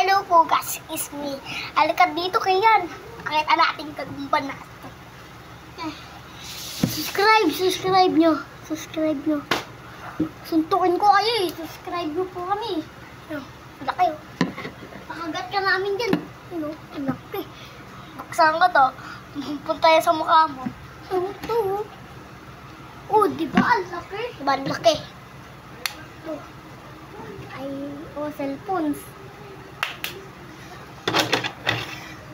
Hello po guys, it's me. Halika dito kayan. Nakita natin kagumban natin. Subscribe nyo. Suntukin ko kayo eh. Subscribe nyo po kami. Wala kayo. Makagat ka namin dyan. Ang laki. Baksan ka to. Punta yan sa mukha mo. Ito. Oh, di ba ang laki? Diba ang laki? Ito. Ay, cellphones.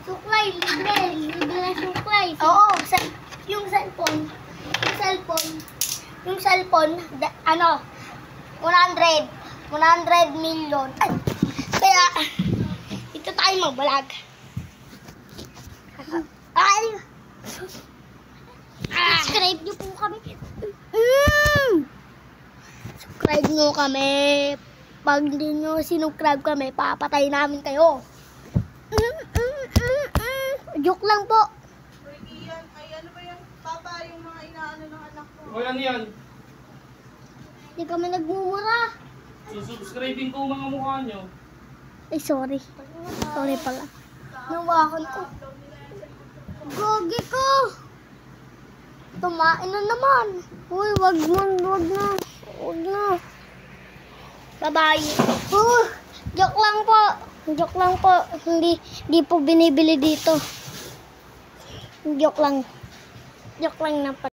Suklay, libre suklay. Oo, yung cellphone, 100 million. Kaya, ito tayo magbalag. Subscribe nyo po kami. Subscribe nyo kami. Pag hindi nyo sinubscribe kami, papatay namin kayo. Joke lang po. Ay, ano ba yung papa, yung mga inaano ng anak ko? O yan yan. Hindi kami nagmumura. Susubscribing ko mga mukha nyo. Ay, sorry. Sorry pala. Nawakan ko. Gogi ko. Tumain na naman. Uy, wag na. Bye-bye. Joke lang po. Hindi po binibili dito. Joke lang na